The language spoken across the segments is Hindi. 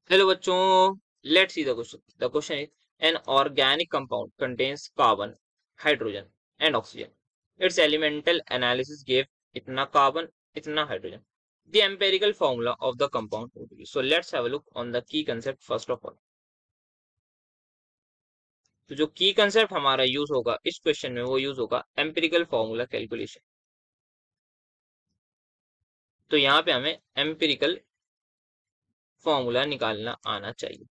हेलो बच्चों, let's see the question. The question is an organic compound contains carbon, hydrogen and oxygen. It's elemental analysis gave इतना कार्बन, इतना hydrogen. The empirical formula of the compound. So let's have a look on the key concept first of all. तो जो की कंसेप्ट हमारा यूज होगा इस क्वेश्चन में वो यूज होगा एम्पेरिकल फॉर्मूला कैलकुलेशन. तो यहाँ पे हमें एम्पेरिकल फॉर्मूला निकालना आना चाहिए.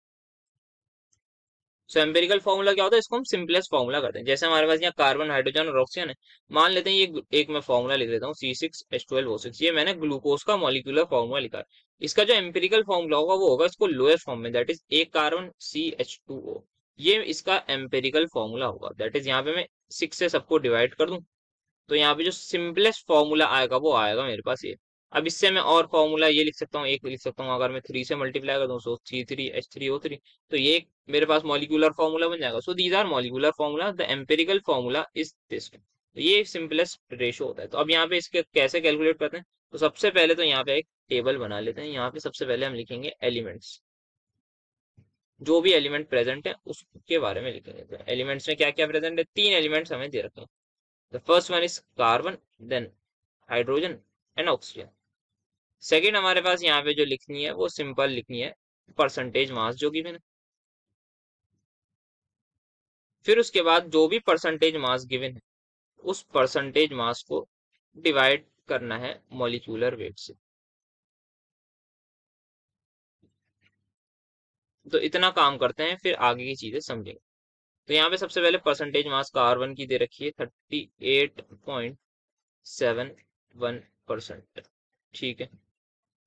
सो एम्पेरिकल फॉर्मूला क्या होता है, इसको हम सिंपलेस्ट फॉर्मूला करते हैं. जैसे हमारे पास यहाँ कार्बन, हाइड्रोजन और ऑक्सीजन है. मान लेते हैं ये एक मैं फॉर्मूला लिख देता हूँ C6H12O6. ये मैंने ग्लूकोज का मॉलिक्यूलर फॉर्मूला लिखा है. इसका जो एम्पेरिकल फॉर्मूला होगा वो होगा इसको लोएस्ट फॉर्म में, दैट इज एक कार्बन CH2O. ये इसका एम्पेरिकल फॉर्मूला होगा. दैट इज यहाँ पे मैं 6 से सबको डिवाइड कर दूं तो यहाँ पे जो सिंपलेस्ट फॉर्मूला आएगा वो आएगा मेरे पास ये. अब इससे मैं और फॉर्मूला ये लिख सकता हूँ, एक लिख सकता हूँ. अगर मैं 3 से मल्टीप्लाई कर दूं सो C3H3O3, तो ये मेरे पास मॉलिक्यूलर फॉर्मूला बन जाएगा. So these are molecular formula. The empirical formula is this. तो ये सिंपलेस्ट रेशो होता है. तो अब यहाँ पे इसके कैसे कैलकुलेट करते हैं, तो सबसे पहले तो यहाँ पे एक टेबल बना लेते हैं. यहाँ पे सबसे पहले हम लिखेंगे एलिमेंट्स, जो भी एलिमेंट प्रेजेंट है उसके बारे में लिखेंगे. तो एलिमेंट्स में क्या क्या प्रेजेंट है, 3 एलिमेंट्स हमें दे रखे हैं. The first one is carbon, then hydrogen and oxygen. Second हमारे पास यहाँ पे जो लिखनी है वो सिंपल लिखनी है परसेंटेज मास जो गिवन है. फिर उसके बाद जो भी परसेंटेज मास गिवन है उस परसेंटेज मास को डिवाइड करना है मॉलिक्यूलर वेट से. तो इतना काम करते हैं, फिर आगे की चीजें समझेंगे. तो यहाँ पे सबसे पहले परसेंटेज मास कार्बन की दे रखी है 38.71%. ठीक है.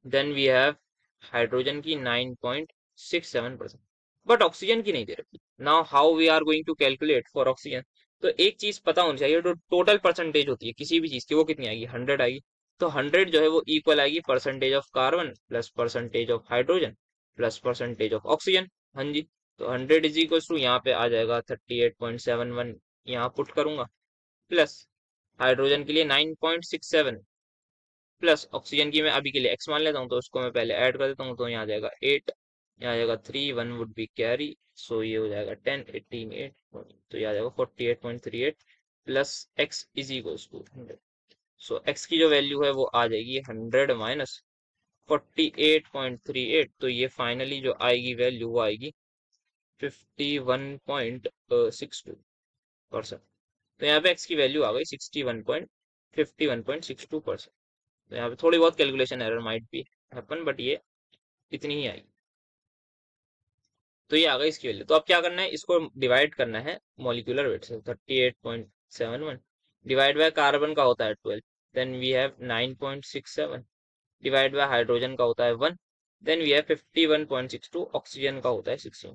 देन वी हैव हाइड्रोजन की 9.67%. बट ऑक्सीजन की नहीं दे रखी. Now how we are going to calculate for oxygen. तो एक चीज पता होनी चाहिए, जो टोटल परसेंटेज होती है किसी भी चीज की वो कितनी आएगी, 100 आएगी. तो 100 जो है वो इक्वल आएगी percentage of carbon plus percentage of hydrogen plus percentage of oxygen. हाँ जी. तो 100 इज इक्वल टू यहाँ पे आ जाएगा 38.71, यहाँ पुट करूंगा, प्लस हाइड्रोजन के लिए 9.67 प्लस ऑक्सीजन की मैं अभी के लिए एक्स मान लेता हूँ, तो उसको मैं पहले ऐड कर देता हूँ. तो यहाँ आ जाएगा 8, यहाँ आ जाएगा 3, 1 वुड बी कैरी. सो ये हो जाएगा 10, 18, 8, तो ये आ जाएगा 48.38 plus x is equals to 100. So x की जो वैल्यू है वो आ जाएगी 100 माइनस 48.38. तो ये फाइनली जो आएगी वैल्यू वो आएगी 51.62%. तो यहाँ पे एक्स की वैल्यू आ गई 51.52%. तो यहाँ पे थोड़ी बहुत कैलकुलेशन एरर माइट भी हैपन, बट ये इतनी ही आएगी. तो ये आ गई इसकी वैल्यू. तो अब क्या करना है, इसको डिवाइड करना है मॉलिक्यूलर वेट से. 38.71 डिवाइड बाय कार्बन का होता है 12, then we have 9.67 divide by hydrogen का होता है 1, देन वी हैव 51.62 ऑक्सीजन का होता है 16.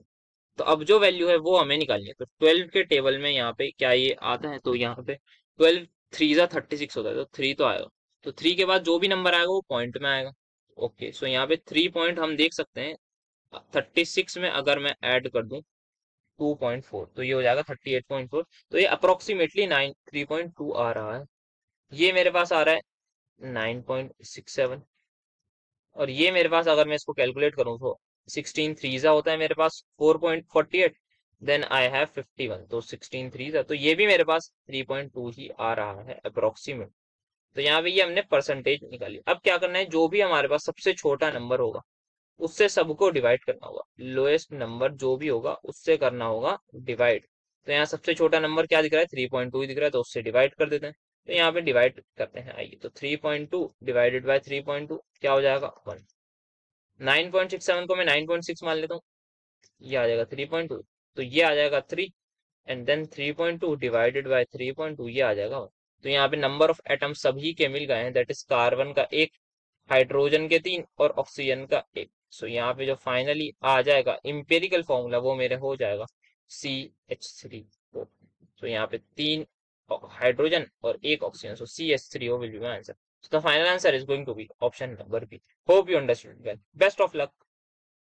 तो अब जो वैल्यू है वो हमें निकालनी है. तो 12 के टेबल में यहाँ पे क्या ये आता है, तो यहाँ पे 12 3 जा 36 होता है, तो 3 तो आएगा. तो 3 के बाद जो भी नंबर आएगा वो पॉइंट में आएगा. ओके. सो यहाँ पे 3 पॉइंट हम देख सकते हैं. 36 में अगर मैं ऐड कर दूं 2.4 तो ये हो जाएगा 38.4. तो ये अप्रोक्सीमेटली 3.2 आ रहा है. ये मेरे पास आ रहा है 9.67. और ये मेरे पास अगर मैं इसको कैलकुलेट करूं तो 16 थ्रीजा होता है मेरे पास 4.48, देन आई हैव 51. तो 16 थ्रीजा, तो ये भी मेरे पास 3.2 ही आ रहा है अप्रोक्सीमेट. तो यहाँ पे ये हमने परसेंटेज निकाली. अब क्या करना है, जो भी हमारे पास सबसे छोटा नंबर होगा उससे सबको डिवाइड करना होगा. लोएस्ट नंबर जो भी होगा उससे करना होगा डिवाइड. तो यहाँ सबसे छोटा नंबर क्या दिख रहा है, 3.2 दिख रहा है, तो उससे डिवाइड कर देते हैं. तो यहाँ पे डिवाइड करते हैं. आइए, तो 3.2 डिवाइडेड बाय 3.2 क्या हो जाएगा 1. 9.67 को मैं 9.6 मान लेता हूँ, ये आ जाएगा 3.2. तो ये आ जाएगा 3, एंड देन 3.2 डिवाइडेड बाय 3.2 ये आ जाएगा 1. तो यहाँ पे नंबर ऑफ एटम सभी के मिल गए हैं, दैट इज कार्बन का 1, हाइड्रोजन के 3 और ऑक्सीजन का 1. सो यहाँ पे जो फाइनली आ जाएगा इंपेरिकल फॉर्मूला वो मेरे हो जाएगा CH3O. तो यहाँ पे 3 हाइड्रोजन और 1 oxygen, so CH3O will be my answer. So the final answer is going to be option number B. Hope you understood well. Best of luck.